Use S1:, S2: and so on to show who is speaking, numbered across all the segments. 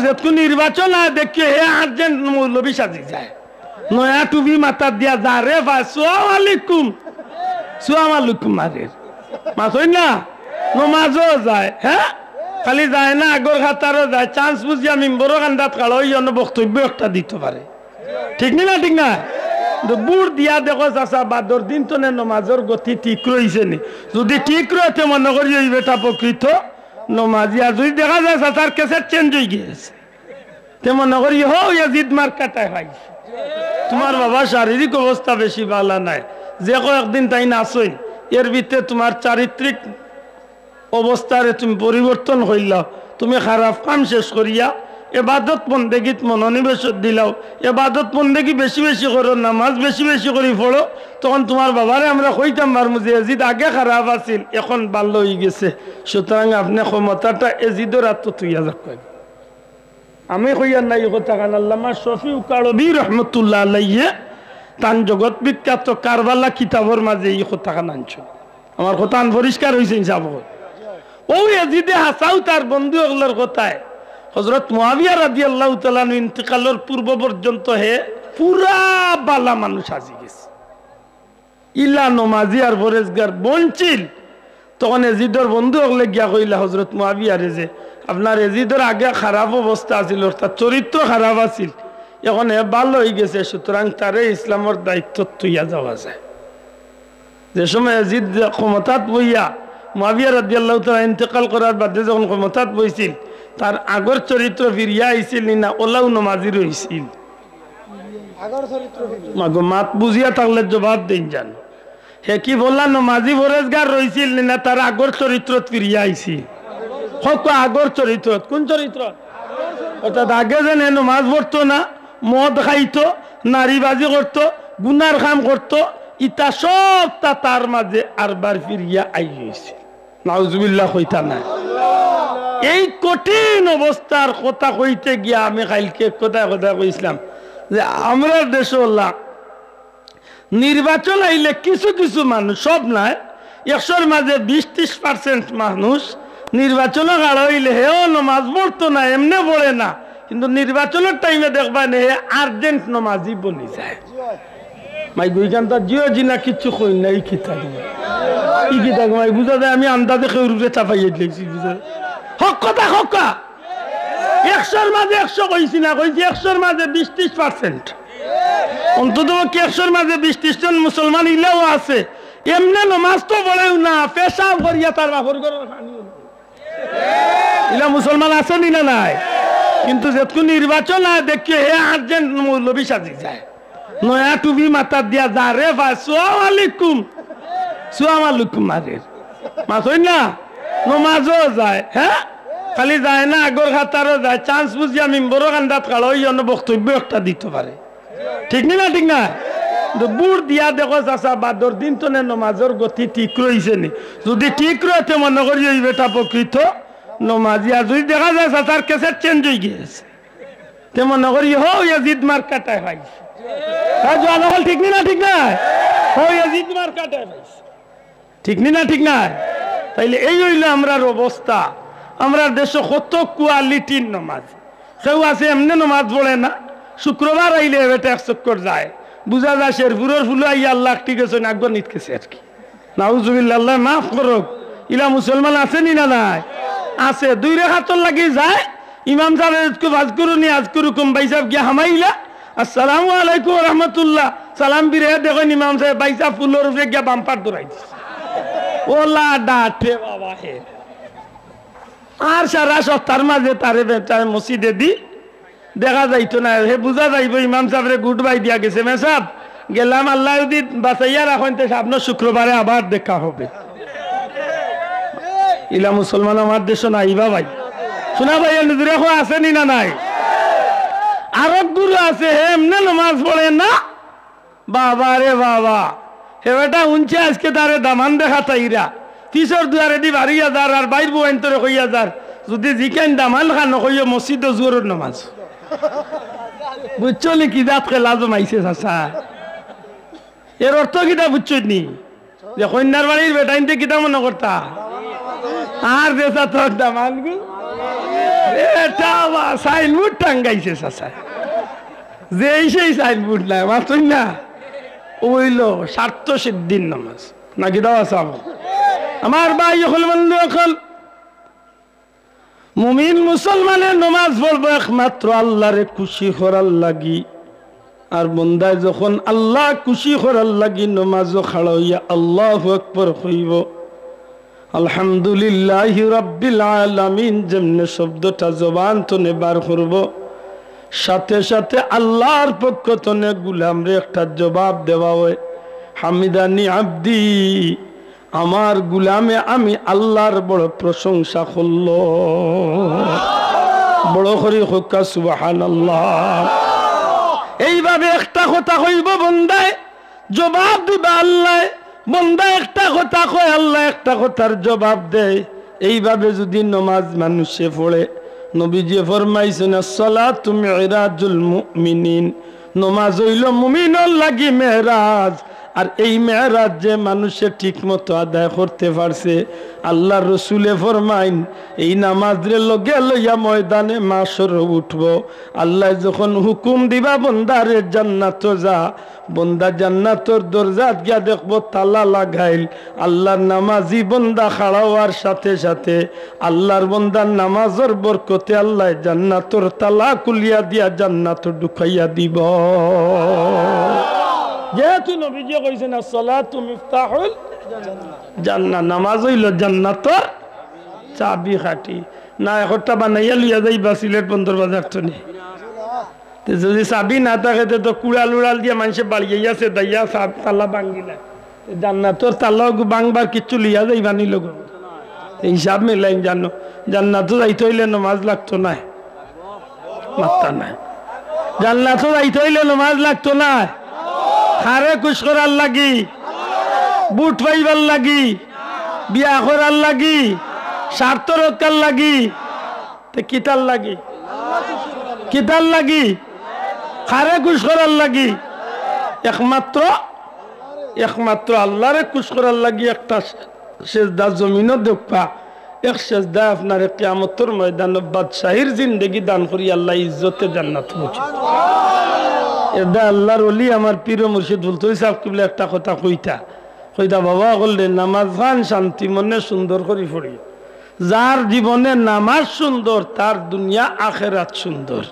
S1: যেহেতু নির্বাচন আর দেখি হে আর্জেন্ট মৌলবী সাজি যায় নয়া টুবি মাথা দিয়া যা রে ভাই সালাম আলাইকুম মারে মাথই না নমাজও যায় হ্যাঁ খালি যায় না আগর খাতারও যায় চান্স বুঝিয়া মেম্বরও কান্দাত কালো ওই জন্য বক্তব্য একটা দিতে পারে ঠিক না ঠিক না বুড় দিয়া দেখো চাষা বাদর দিন তো নমাজের গতি ঠিক রয়েছে নি যদি ঠিক রয়েছে মনে করি ওই বেটা প্রকৃত নমাজি আর যদি দেখা যায় চাষার কেসের চেঞ্জ হয়ে গিয়েছে তে মনে করি হো ইয়াজিদ মার কাটায় ভাই তোমার বাবা শারীরিক অবস্থা বেশি ভালো নাই যে কয়েকদিন তাই নাচই এর ভিতরে তোমার চারিত্রিক অবস্থারে তুমি পরিবর্তন হইলাও তুমি খারাপ কাম শেষ করিয়া এবাদত বন্দেগীত মনোনিবেশ দিলাও এবাদত বন্দেগী বেশি বেশি করো নামাজ বেশি বেশি করে পড়ো তখন তোমার বাবারে আমরা কইতাম পারবো যে এজিদ আগে খারাপ আছিল এখন ভালো হয়ে গেছে সুতরাং আপনি ক্ষমতাটা এজিদের আত্ম তুইয়া যাক আমি কইয়ার নাই কথা কান আল্লামা শফি উকালবি রহমতুল্লাহ আলাইহি তান জগৎ বিখ্যাত কারবালা কিতাবর মাঝে এই কথা কান আনছ আমার কথা আন পরিষ্কার হয়েছে হিসাব ও এজিদে হাসাও তার বন্ধু ওগুলোর কথায় হযরত মুআবিয়া রাদিয়াল্লাহু তাআলা ইন্তিকালের পূর্ব পর্যন্ত হে পুরা বালা মানুষ আসি গেছে ইলা নমাজি আর পরেজগার বঞ্চিল তখন এজিদর বন্ধু ওগুলো গিয়া কইলা হযরত মুআবিয়ারে যে আপনার এজিদর আগে খারাপ অবস্থা আছিল অর্থাৎ চরিত্র খারাপ আছিল এখন এ ভালো হয়ে গেছে সুতরাং তারে ইসলামের দায়িত্ব তুইয়া যাওয়া যায় যে সময় এজিদ ক্ষমতাত বইয়া মুআবিয়া রাদিয়াল্লাহু তাআলা ইন্তেকাল করার বাদে যখন ক্ষমতাত বইছিল তার আগর চরিত্র ফিরিয়া আইছিল না ওলাও নমাজি রইছিল আগর চরিত্র মাগো মাত বুঝিয়া থাকলে জবাব দেন জান হে কি বললা নমাজি পরেজগার রইছিল না তার আগর চরিত্র ফিরিয়া আইছিল হক আগর চরিত্র কোন চরিত্র অর্থাৎ আগে যেন নমাজ পড়তো না মদ খাইতো নারীবাজি করতো গুনার কাম করতো ইটা সব তার মাঝে আরবার ফিরিয়া আইছে নাউজুবিল্লাহ কইতা না এই কঠিন অবস্থার কথা কইতে গিয়া আমি কালকে কথা কইছিলাম যে আমরা দেশে নির্বাচন আইলে কিছু কিছু মানুষ সব নাই 100-র মাঝে 20-30% মানুষ নির্বাচন গাড় হইলে হেও নমাজ পড়তো না এমনি পড়ে না কিন্তু নির্বাচনের টাইমে দেখবা নে হে আর্জেন্ট নমাজি বনি যায় মাই গুইকান্তা জিও জিনা কিচ্ছু কই না এই কি থাকবে মাই বুঝা যায় আমি আন্দাজে কেউরে চাপাইয়ে দিয়েছি বুঝা হক কথা হকা 100-র মাঝে 100 কইছি না কইছি 100-র মাঝে 20-30% অন্তত 100-র মাঝে 20-30 জন মুসলমান ইলাও আছে এমনি নমাজ তো পড়েও না পেশাব করিয়া তার বাপর ঘরের পানি ইলা মুসলমান আছে না নাই কিন্তু যেহেতু নির্বাচন আর দেখি হে আর্জেন্ট মৌলবী সাজি যায় নয়া টুবি মাথা দিয়া যা রে ভাই সালাম আলাইকুম মারে মাথই না নমাজও যায় হ্যাঁ খালি যায় না আগর খাতারও যায় চান্স বুঝিয়া মেম্বরও কান্দাত কালো ওই জন্য বক্তব্য একটা দিতে পারে ঠিক না ঠিক না বুড় দিয়া দেখো চাষা বাদর দিন তো নমাজের গতি ঠিক রয়েছে নি যদি ঠিক রয়েছে মনে করি ওই বেটা প্রকৃত নমাজি আর যদি দেখা যায় চাষার কেসের চেঞ্জ হয়ে গিয়েছে তে মনে করি হো ইয়াজিদ মার কাটায় ভাই ঠিক না ঠিক না হো ইয়াজিদ মার কাটায় ভাই ঠিক না ঠিক না তাইলে এই হইলো আমরার অবস্থা আমরা দেশে কত কোয়ালিটির নমাজ কেউ আছে এমনি নমাজ পড়ে না শুক্রবার আইলে বেটা 1 চক্কর যায় বুঝা যায় শেরপুরের ফুল আইয়া আল্লাহ ঠিক আছে না আগর নিতকেছে আর কি নাউজুবিল্লাহ আল্লাহ মাফ করুক ইলা মুসলমান আছে না নাই আছে 2 রেখাতর লাগি যায় ইমাম সাহেব বাজ করুনি আজ করুকুম ভাই সাহেব গিয়া হামাইলা আসসালামু আলাইকুম ওয়া রাহমাতুল্লাহ সালাম বিরে দেখো ইমাম সাহেব ভাই সাহেব ফুলের উপরে গিয়া বাম্পার দৌড়াই দিছে ওলা ডাটে বাবা হে আর সারা সপ্তাহের মাঝে তারে বেটার মসজিদে দি দেখা যাইতো না হে বুঝা যাইব ইমাম সাহেবরে গুড বাই দিয়া গেছে মে সাহেব গেলাম আল্লাহ যদি বাঁচাইয়া রাখেন তো সামনে শুক্রবারে আবার দেখা হবে ইলা মুসলমান আমার দেশ নাইবা ভাই শোনা ভাই নিজের আছে নি না নাই আরব গুরু আছে হে এমনি নামাজ পড়ে না বাবা রে বাবা হে বেটা উনছে আজকে তারে দামান দেখা তাইরা 30-র দুয়ারে দি 12,000 আর বাইর বউ আনতরে কইয়া যার যদি জিকেন দামান খান কইয়া মসজিদ জোরের নামাজ বুঝছো নি কি দাঁত খেলা জমাইছে চাচা এর অর্থ কিটা বুঝছো নি যে কন্যার বাড়ির বেটাইনতে কিটা মনে করতা আর দেশা তোর দামান গু এটা আবার সাইনবোর্ড টাঙ্গাইছে চাচা, যে সেই সাইনবোর্ড নাই মাত্র না ওইল স্বার্থ সিদ্ধির নামাজ নাকি দাওয়া চাব। আমার ভাই হল বন্ধু এখন মুমিন মুসলমানের নামাজ পড়বো একমাত্র আল্লাহরে খুশি করার লাগি। আর বন্দায় যখন আল্লাহ খুশি করার লাগি নামাজও খাড়া হইয়া আল্লাহু আকবার কইব, আলহামদুলিল্লাহি রাব্বিল আলামিন যেমনে শব্দটা জবান তনে বার করব, সাথে সাথে আল্লাহর পক্ষ তনে গুলামরে একটা জবাব দেওয়া হয়, হামিদানি আব্দি, আমার গুলামে আমি আল্লাহর বড় প্রশংসা করল। বড় করে হোকা সুবহানাল্লাহ। এইভাবে একটা কথা কইব বন্দায়, জবাব দিবা আল্লাহ। বন্দা একটা কথা কয়, আল্লাহ একটা কথার জবাব দেয়। এইভাবে যদি নমাজ মানুষে পড়ে, নবীজি ফরমাইছেন আসসালাতু মিরাজুল মুমিনিন, নমাজ হইল মুমিনের লাগি মেরাজ। আর এই মেরাজ যে মানুষে ঠিক মতো আদায় করতে পারছে, আল্লাহ রসুলে ফরমাইন এই নামাজরে লগে লইয়া ময়দানে মাসর উঠব। আল্লাহ যখন হুকুম দিবা বন্দারে জান্নাত যা, বন্দা জান্নাতর দরজাত গিয়া দেখবো তালা লাগাইল। আল্লাহর নামাজি বন্দা খাড়া হওয়ার সাথে সাথে আল্লাহর বন্দার নামাজের বরকতে আল্লাহ জান্নাতর তালা খুলিয়া দিয়া জান্নাত ঢুকাইয়া দিব। যেহেতু নবীজি কইছেন আসসালাতু মিফতাহুল জান্নাহ, নামাজ হইল জান্নাতর চাবি কাঠি। না একটা বানাইয়া লইয়া যাইবা সিলেট বন্দর বাজার তো নেই, যদি চাবি না থাকে তো কুড়াল উড়াল দিয়ে মানুষে বাড়িয়েছে দাইয়া তালা ভাঙ্গিলা, জান্নাতর তালা ভাঙবার কিচ্ছু লিয়া যাইবা নিল। এই হিসাব মিলাই জানো, জান্নাতও যাইতে হইলে নামাজ লাগতো না, মাত্তা নাই। জান্নাতও যাইতে হইলে নামাজ লাগতো না, হারে খুশ করার লাগি, বুট পাইবার লাগি, বিয়া করার লাগি, স্বার্থ রক্ষার লাগি, কিতার লাগি, কিতার লাগি, হারে খুশ করার লাগি, একমাত্র একমাত্র আল্লাহরে খুশ করার লাগি। একটা সেজদা জমিনও দেখবা, এক সেজদা আপনার কিয়ামতের ময়দানে বাদশাহীর জিন্দেগি দান করি আল্লাহ ইজ্জতে জান্নাত পৌঁছে। এটা আল্লাহর ওলি আমার পীর মুর্শিদ বলতে সাহেব কিবলে একটা কথা কইতা বাবা বললে নামাজ খান শান্তি মনে সুন্দর করে পড়ি। যার জীবনে নামাজ সুন্দর তার দুনিয়া আখেরাত সুন্দর,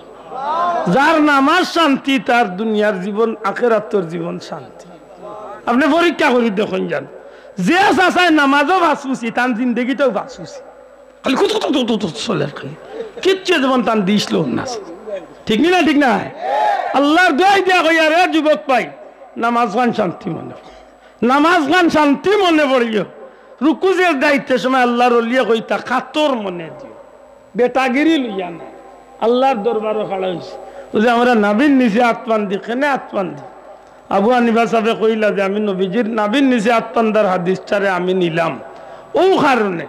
S1: যার নামাজ শান্তি তার দুনিয়ার জীবন আখেরাতর জীবন শান্তি। আপনি পরীক্ষা করি দেখুন যান, যে চাচায় নামাজও ভাসুছি তার জিন্দগিটাও ভাসুছি, খালি চলে খালি কিচ্ছু জীবন তার দিছিল না। ঠিক না ঠিক না? আল্লাহর দোয়াই দিয়া কই আরে যুবক পাই নামাজ গান শান্তি মনে, নামাজ গান শান্তি মনে পড়িও। রুকুজের দায়িত্বের সময় আল্লাহর ওলিয়া কইতা খাতর মনে দিও, বেটাগিরি লইয়া না। আল্লাহর দরবারও খাড়া হয়েছে, যে আমরা নাবিন নিচে আত্মান দি, কেনে আত্মান দি? আবু হানিফা সাহেব কইলা যে আমি নবীজির নাবিন নিচে আত্মানদার হাদিসটারে আমি নিলাম। ও কারণে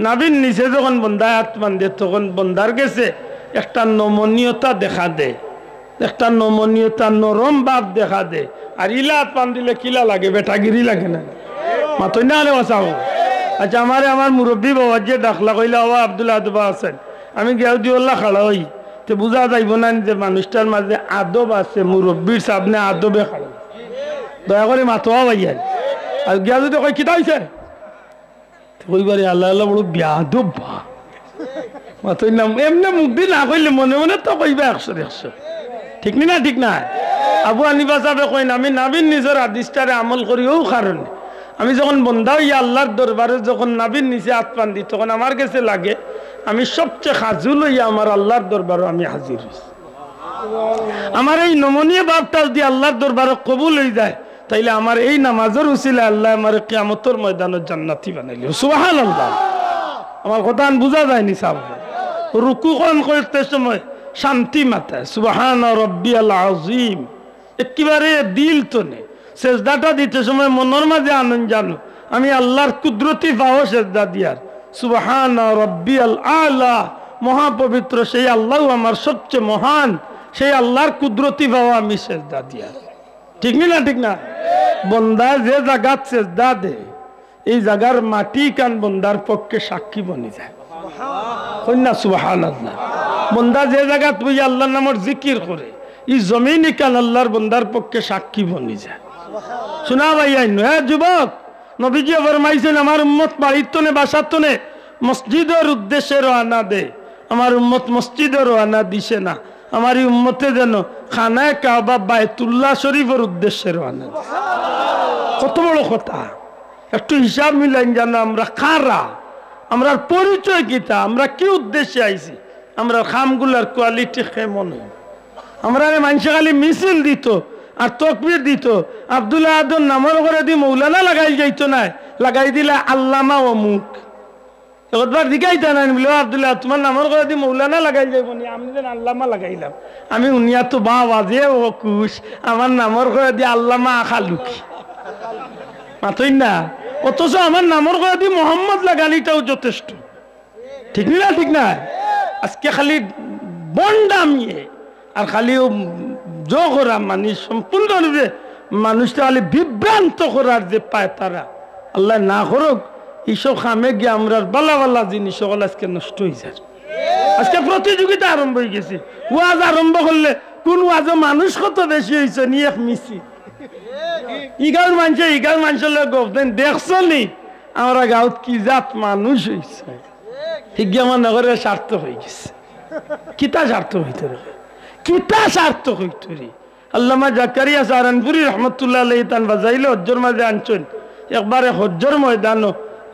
S1: নাবিন নিচে যখন বন্দায় আত্মান দে তখন বন্দার গেছে একটা নমনীয়তা দেখা দে, একটা নমনীয়তা নরম ভাব দেখা দে। আর ইলা আত্মান দিলে কিলা লাগে? বেটাগিরি লাগে না? মাতই না আলে বাঁচাও। আচ্ছা আমারে আমার মুরব্বী বাবা যে ডাকলা কইলা ও আব্দুল আদবা আছেন, আমি গিয়াউদ্দিউল্লাহ খাড়া হই, তো বুঝা যাইব না যে মানুষটার মাঝে আদব আছে, মুরব্বীর সামনে আদবে খাড়া। দয়া করে মাতোয়া ভাইয়া। আর গিয়া যদি কই কিতা হইছে কইবারে আল্লাহ আল্লাহ বড় বিয়াদব বা মাতই না, এমনি মুখ দিয়ে না কইলে মনে মনে তো কইবা 100 ঠিক না ঠিক না? আবু হানিফা সাহেব কইন আমি নাবিন নিজের হাদিসটারে আমল করি। ও কারণে আমি যখন বন্ধা হইয়া আল্লাহর দরবারে যখন নাবিন নিচে আত্মান দিই তখন আমার কাছে লাগে আমি সবচেয়ে হাজু লইয়া আমার আল্লাহর দরবারও আমি হাজির হইছি। আমার এই নমনীয় ভাবটা যদি আল্লাহর দরবারে কবুল হয়ে যায় তাইলে আমার এই নামাজের উসিলা আল্লাহ আমার কিয়ামতের ময়দানে জান্নাতি বানাইল। সুবহানাল্লাহ। আমার কথা বুঝা যায়নি সাহেব? রুকু করতে সময় শান্তি মাথায় সুবহান রাব্বিয়াল আযীম একেবারে দিল তো নেই। সেজদাটা দিতে সময় মনের মাঝে আনন্দ জানো আমি আল্লাহর কুদরতি পাও সেজদা দিয়ার। সুবহান রাব্বিয়াল আলা, মহাপবিত্র সেই আল্লাহ আমার সবচেয়ে মহান, সেই আল্লাহর কুদরতি পাও আমি সেজদা দিয়ার। ঠিক না ঠিক না? বন্দা যে জায়গাত সেজদা দে এই জায়গার মাটি কান বন্দার পক্ষে সাক্ষী বনে যায়। কন্যা সুবহানাল্লাহ। বন্দা যে জায়গা তুই আল্লাহর নামের জিকির করে এই জমিনই কাল আল্লাহর বন্দার পক্ষে সাক্ষী বনি যায়। শোনা ভাই আইন হ্যাঁ যুবক, নবীজি ফরমাইছেন আমার উম্মত বাড়ির তনে বাসার তনে মসজিদের উদ্দেশ্যে রওনা দে, আমার উম্মত মসজিদে রওনা দিছে না, আমার এই উম্মতে যেন খানায় কাবা বায়তুল্লাহ শরীফের উদ্দেশ্যে রওনা দেয়। কত বড় কথা! একটু হিসাব মিলাইন জানো আমরা কারা, আমরা পরিচয় কিতা, আমরা কি উদ্দেশ্যে আইছি, আমরা খামগুলার কোয়ালিটি কেমন। আমরা মানুষে খালি মিছিল দিত আর তকবীর দিত, আব্দুল্লাহ আদম নামের করে দি মৌলানা লাগাই যাইতো না, লাগাই দিলে আল্লামা অমুক। একবার দিকাইতা না বলে আব্দুল্লাহ তোমার নামের করে দি মৌলানা লাগাই যাইব নি, আমি যেন আল্লামা লাগাইলাম। আমি উনিয়া তো বা বাজে ও কুশ, আমার নামের করে দি আল্লামা আখা লুকি মাতই না, অথচ আমার নামের করে দি মোহাম্মদ লাগানিটাও যথেষ্ট। ঠিক না? ঠিক না? আজকে খালি বন্ডামিয়ে আর খালি জোরা মানে সম্পূর্ণরূপে মানুষটা খালি বিভ্রান্ত করার যে পায় তারা, আল্লাহ না করুক এইসব খামে গিয়ে আমরা বালা বালা জিনিস সকল আজকে নষ্ট হয়ে যায়। আজকে প্রতিযোগিতা আরম্ভ হয়ে গেছে, ওয়াজ আরম্ভ করলে কোন ওয়াজে মানুষ কত বেশি হয়েছে নিয়ে এক মিছিল, ইগার মানুষের লোক দেখছ নি আমরা গাঁত কি জাত মানুষ হয়েছে। ঠিক আমার নগরের স্বার্থ হয়ে গেছে। কিতা স্বার্থ হইতে রে, কিতা স্বার্থ হইতে রে। আল্লামা জাকারিয়া সাহারানপুরি রহমতুল্লাহ আলাইহি তান বাজাইলে হজ্জর মাঝে আনছেন, একবারে হজ্জর ময়দানো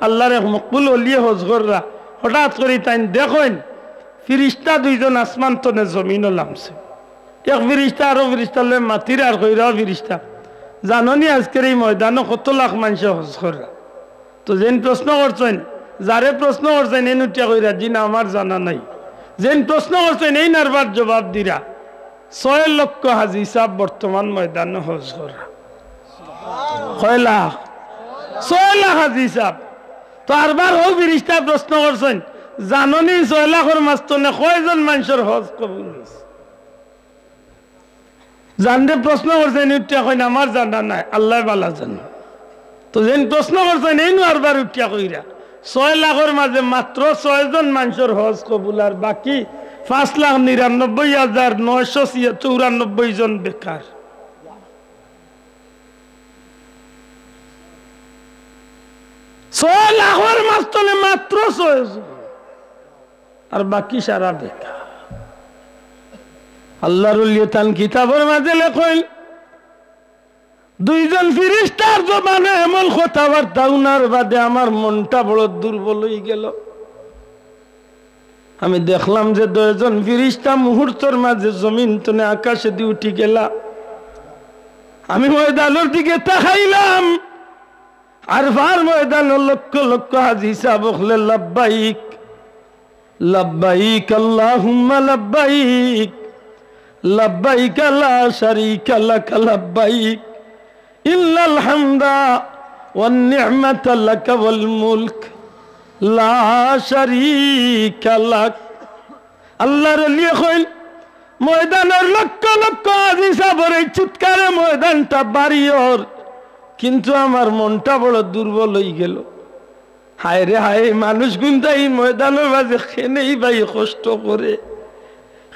S1: আল্লাহর এক মকবুল ওলিয়ে হজ কররা হঠাৎ করে তাই দেখেন ফিরিস্তা দুইজন আসমান তনে জমিনও নামছে। এক ফিরিস্তা আরো ফিরিস্তা লয় মাতির আর কইরাও ফিরিস্তা, জাননি আজকের এই ময়দানো কত লাখ মানুষ হজ কররা। তো যেন প্রশ্ন করছেন, যারে প্রশ্ন করছেন এই নুটিয়া কইরা জি না আমার জানা নাই, যেন প্রশ্ন করছেন এই নারবার জবাব দিরা 6 লক্ষ হাজি সাহেব বর্তমান ময়দানে হজ করা। 6 লাখ 6 লাখ হাজি সাহেব। তো আরবার ও ফিরিস্তা প্রশ্ন করছেন জাননি 6 লাখের মাঝখানে কয়জন মানুষের হজ কবুল হয়েছে? জানতে প্রশ্ন করছেন উঠিয়া কইন আমার জানা নাই, আল্লাহ বালা জানো। তো যেন প্রশ্ন করছেন এই আরবার উঠিয়া কইরা 6 লাখের মাঝে মাত্র 6 জন মানুষের হজ কবুল আর বাকি 5,99,994 জন বেকার। 6 লাখের মাঝখানে মাত্র 6 জন আর বাকি সারা বেকার। আল্লাহর ওলি তান কিতাবের মাঝে লেখেন দুইজন ফিরিস্তার জবানে এমন কথাবার্তা উনার বাদে আমার মনটা বড় দুর্বল হয়ে গেল। আমি দেখলাম যে 2 জন ফিরিস্তা মুহূর্তের মাঝে জমিন তনে আকাশে দিয়ে উঠি গেলা। আমি ময়দানের দিকে তাকাইলাম, আর ভার ময়দানের লক্ষ লক্ষ হাজি সাহেব বললেন লাব্বাইক লাব্বাইক আল্লাহুম্মা লাব্বাইক লাব্বাইক লা শারীকা লাক লাব্বাইক ইল্লাল হামদা ওয়ান নি'মাতা লাক ওয়াল মুলক লা শারীকা লাক। আল্লাহর ওলি কইল ময়দানের লক্ষ লক্ষ হাজি সাহেবের এই চিৎকারে ময়দানটা বাড়িওর, কিন্তু আমার মনটা বড় দুর্বল হয়ে গেল। হায় রে হায়, মানুষ গুনটা এই ময়দানের মাঝে খেনেই ভাই কষ্ট করে,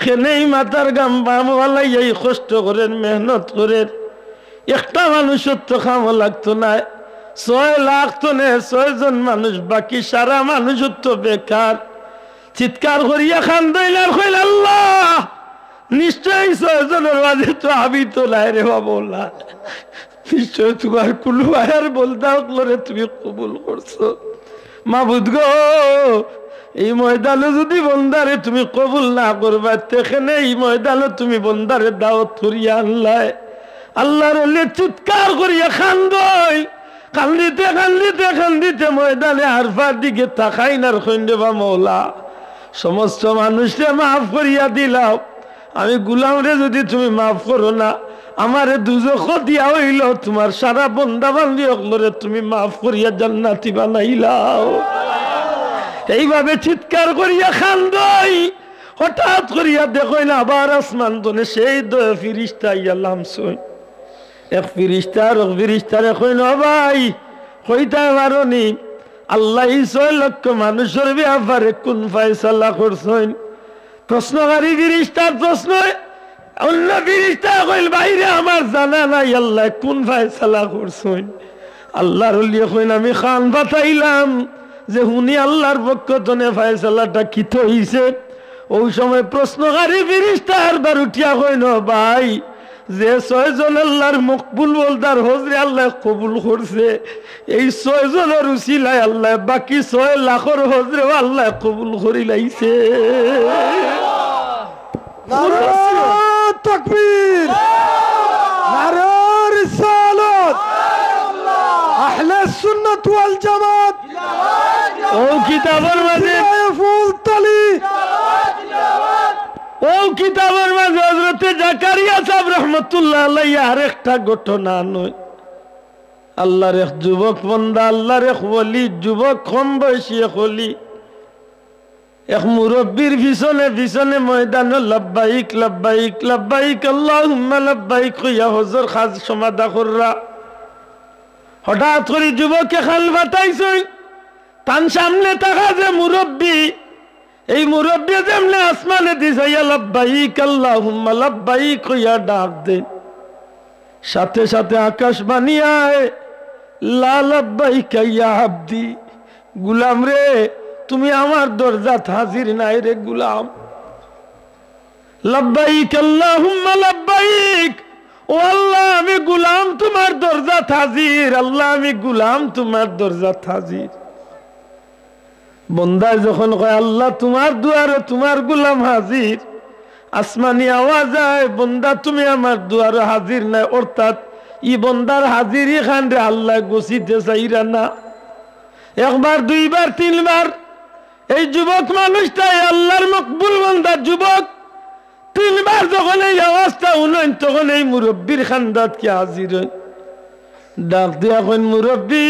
S1: খেনেই মাথার গাম বামওয়ালাই এই কষ্ট করেন, মেহনত করেন। একটা মানুষের তো খাম লাগতো না, 6 লাখ তো নে 6 জন মানুষ, বাকি সারা মানুষের তো বেকার। চিৎকার করিয়া খান দইলার কইল আল্লাহ নিশ্চয়ই 6 জনের মাঝে তো আমি তো নাই রে বাবা, নিশ্চয় তোমার কুলু আয়ার বলদাও করে তুমি কবুল করছো। মাবুদ গো, এই ময়দানে যদি বন্দারে তুমি কবুল না করবা, তেখানে এই ময়দানে তুমি বন্দারে দাওয়াত করিয়া আনলাই। আল্লাহর ওলি চিৎকার করিয়া খান্দই, কান্দিতে কান্দিতে কান্দিতে ময়দানে আরফার দিকে তাকাই না কইন বা মৌলা সমস্ত মানুষকে মাফ করিয়া দিলাও, আমি গুলামরে যদি তুমি মাফ করো না আমারে দুজখ দিয়া হইল, তোমার সারা বন্দা বান্দি অকলরে তুমি মাফ করিয়া জান্নাতি বানাইলাও। এইভাবে চিৎকার করিয়া খান্দই, হঠাৎ করিয়া দেখো না আবার আসমান তনে সেই 2 ফিরিস্তা ইয়া লামছই। এক ফিরিস্তা আর এক ফিরিস্তারে কইন ভাই কইতে পারোনি আল্লাহ 6 লক্ষ মানুষের ব্যাপারে কোন ফয়সালা করছেন? প্রশ্নকারী ফেরেশতার প্রশ্ন অন্য ফেরেশতা কইল বাইরে আমার জানা নাই আল্লাহ কোন ফয়সালা করছেন আল্লাহর ওলি কইন আমি খান বাতাইলাম যে হুনি আল্লাহর পক্ষ থেকে ফয়সালাটা কিত হইছে ওই সময় প্রশ্নকারী ফেরেশতার বার উঠিয়া কইন ভাই যে 6 জন আল্লাহর মকবুল বলদার হজরে আল্লাহ কবুল করছে এই 6 জনের উসিলায় আল্লাহ বাকি 6 লাখের হজরে আল্লাহ কবুল করি লাইছে নারে তাকবীর নারে রিসালাত আহলে সুন্নাত ওয়াল জামাত ও কিতাবের মাঝে ফুল তালি ও কিতাবের মাঝে হযরত জাকারিয়া সাহেব রাহমাতুল্লাহ আলাইহি আরেকটা ঘটনা নয় আল্লাহর এক যুবক বান্দা আল্লাহর এক ওলি যুবক কম বয়সী এক ওলি এক মুরব্বির পিছনে পিছনে ময়দানে লব্বাইক লব্বাইক লব্বাইক আল্লাহুম্মা লব্বাইক ইয়া হুজুর খাজ সমাদা কররা হঠাৎ করে যুবককে খাল বাতাইছে তার সামনে তাকা যে মুরব্বি এই মুরব্বি যেমনে আসমানে দিছে ইয়া লব্বাইক আল্লাহুম্মা লব্বাইক ইয়া ডাক দেন সাথে সাথে আকাশ বানিয়ায় লা লব্বাইক ইয়া আব্দি গোলাম রে তুমি আমার দরজাত হাজির নাই রে গোলাম লব্বাইক আল্লাহুম্মা লব্বাইক ও আল্লাহ আমি গোলাম তোমার দরজাত হাজির আল্লাহ আমি গোলাম তোমার দরজাত হাজির বন্দা যখন কয় আল্লাহ তোমার দুয়ারে তোমার গোলাম হাজির আসমানি আওয়াজ আয় বন্দা তুমি আমার দুয়ারে হাজির নাই অর্থাৎ ই বন্দার হাজিরি খান রে আল্লাহ গছিতে চাইরা না একবার দুইবার তিনবার এই যুবক মানুষটাই আল্লাহর মকবুল বান্দা যুবক তিনবার যখন এই আওয়াজটা উনন তখন এই মুরব্বির খান্দাত কি হাজির হই ডাক দিয়া কইন মুরব্বি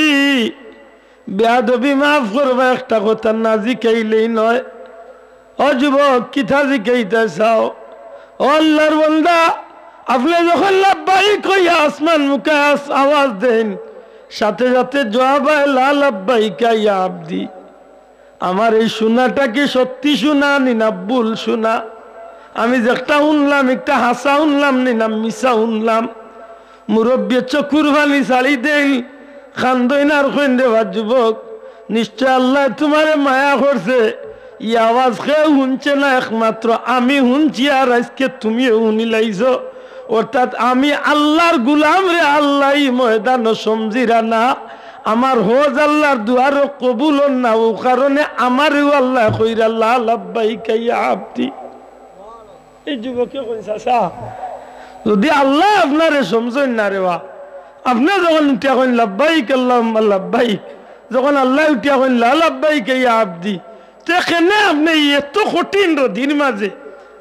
S1: বেয়াদবি মাফ করবা একটা কথা না জিকাইলেই নয় ও যুবক কিথা জিকাইতে চাও ও আল্লাহর বান্দা আপনি যখন লাব্বাইক কইয়া আসমান মুখে আওয়াজ দেন সাথে সাথে জবাব হয় লা লাব্বাইকা ইয়া আব্দি আমার এই শোনাটা কি সত্যি শোনা না ভুল শোনা আমি যে একটা শুনলাম একটা হাসা শুনলাম না মিশা শুনলাম মুরব্বী চকুর ভালি চালি দেন খান্দইনার কইন দেবা যুবক নিশ্চয় আল্লাহ তোমারে মায়া করছে ই আওয়াজ কেউ শুনছে না একমাত্র আমি শুনছি আর আজকে তুমিও শুনি লাইছ অর্থাৎ আমি আল্লাহর গুলাম রে আল্লাহ ময়দান সমজিরা না আমার হজ আল্লাহর দুয়ার কবুল না ও কারণে আমারও আল্লাহ কইরা লা লাব্বাইকা ইয়া আব্দি এই যুবকে কইছে আসা যদি আল্লাহ আপনারে সমঝেন না রে বা আপনি যখন উঠিয়া কইন লাব্বাইক আল্লাহুম্মা লাব্বাইক যখন আল্লাহ উঠিয়া কইন লা লাব্বাইকা ইয়া আব্দি তেখানে আপনি এত কঠিন রদির মাঝে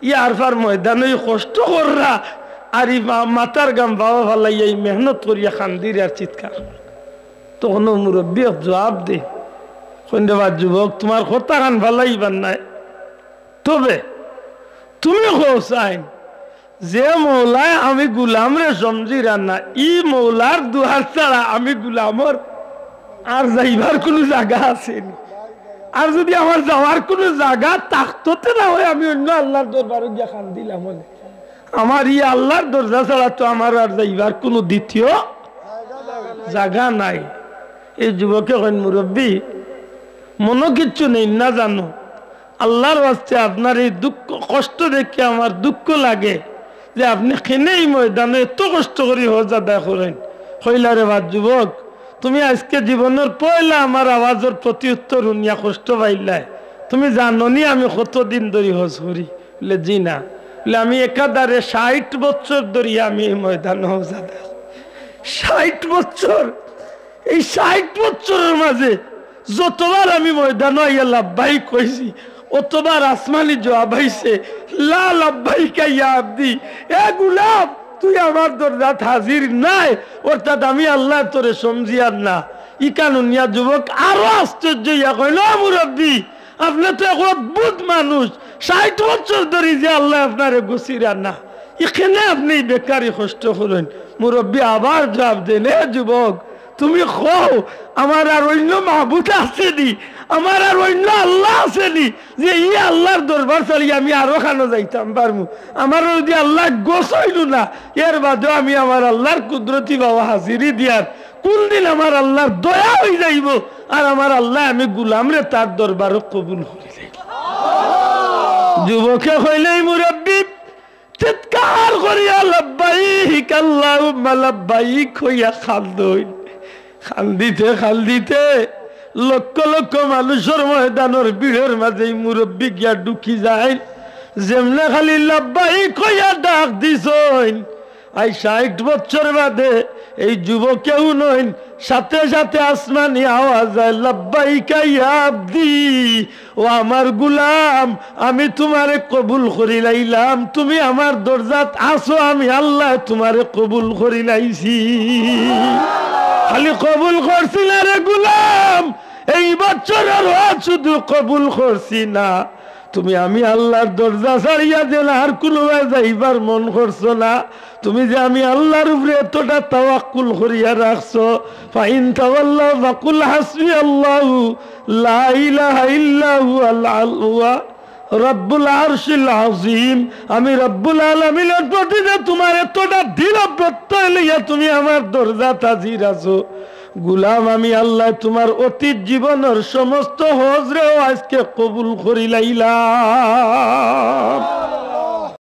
S1: ইয়ার ফার ময়দানে কষ্ট কররা আর মাথার গাম বাবা ভালাই এই মেহনত করিয়া খান্দির আর চিৎকার তখন মুরব্বী জবাব দে কইবা যুবক তোমার কথা খান ভালাইবার নাই তবে তুমি কৌসাইন যে মৌলায় আমি গুলাম রে সমঝি রান্না ই মৌলার দুয়ার ছাড়া আমি গুলামর আর যাইবার কোনো জায়গা আসেনি আর যদি আমার যাওয়ার কোনো জায়গা থাকতে না হয় আমি অন্য আল্লাহর দরবারে গিয়া খান দিলাম বলে আমার ই আল্লাহর দরজা ছাড়া তো আমার আর যাইবার কোনো দ্বিতীয় জায়গা নাই এই যুবকে কইন মুরব্বী মনো কিচ্ছু নেই না জানো আল্লাহর ওয়াস্তে আপনার এই দুঃখ কষ্ট দেখে আমার দুঃখ লাগে যে আপনি কেনেই ময়দানে এত কষ্ট করি হজ আদায় করেন কইলা রে বাদ যুবক তুমি আজকে জীবনের পয়লা আমার আওয়াজের প্রতি উত্তর উনিয়া কষ্ট পাইলাই তুমি জানো নি আমি কতদিন ধরে হজ করি বলে জি না বলে আমি একাধারে 60 বছর ধরে আমি এই ময়দানে হজ আদায় 60 বছর এই 60 বছরের মাঝে যতবার আমি ময়দানে আইয়া লাব্বাইক কইছি অতবার আসমানি জবাব আইছে লা লাব্বাইকা ইয়া আব্দি এ গোলাম তুই আমার দরজাত হাজির নাই অর্থাৎ আমি আল্লাহ তোরে সমঝিয়ার না ই কানুনিয়া যুবক আরো আশ্চর্য ইয়া কইল মুরব্বী আপনি তো এক অদ্ভুত মানুষ 60 বছর ধরে যে আল্লাহ আপনারে গুছিরার না এখানে আপনি বেকারি কষ্ট করেন মুরব্বী আবার জবাব দেন এ যুবক তুমি কও আমার আর অন্য মাহবুদ আসেনি, আমার আর অন্য আল্লাহ আসেনি যে ই আল্লাহর দরবার চালিয়ে আমি আরো খানো যাইতাম পারবো? আমার যদি আল্লাহ গোস হইল না, এর বাদেও আমি আমার আল্লাহর কুদরতি বাবা হাজিরি দিয়ার কোন দিন আমার আল্লাহর দয়া হয়ে যাইব আর আমার আল্লাহ আমি গুলাম রে তার দরবারও কবুল করিলে। যুবকে হইলেই মুরব্বী চিৎকার করিয়া লাব্বাইক আল্লাহুম্মা লাব্বাইক হইয়া খান্দইন। খান্দিতে খান্দিতে লক্ষ লক্ষ মানুষের ময়দানের ভিড়ের মাঝে মুরব্বী গিয়া ঢুকি যায়। যেমনে খালি লাব্বাইক হইয়া ডাক দিছইন, আই 60 বছর বাদে এই যুবকেও নইন, সাথে সাথে আসমানি আওয়াজ হয় লাব্বাইকা ইয়া আবদি, ও আমার গুলাম আমি তোমারে কবুল করি লাইলাম, তুমি আমার দরজাত আসো, আমি আল্লাহ তোমারে কবুল করি লাইছি। খালি কবুল করছি না রে গুলাম, এই বছরের শুধু কবুল করছি না, তুমি আমি আল্লাহর দরজা ছাড়িয়া দিলে আর কোনো যাইবার মন করছো না। তুমি যে আমি আল্লাহর উপরে এতটা তাওয়াক্কুল করিয়া রাখছো, ফাইন তাওয়াল্লাহু ফাকুল হাসবি আল্লাহু লা ইলাহা ইল্লা হুয়া রব্বুল আরশিল আযীম। আমি রব্বুল আলামিনের প্রতি যে তোমার এতটা দৃঢ় প্রত্যয় লইয়া তুমি আমার দরজা হাজির আছো, গুলাম আমি আল্লাহ তোমার অতীত জীবনের সমস্ত হজরেও আজকে কবুল করি লাইলাম।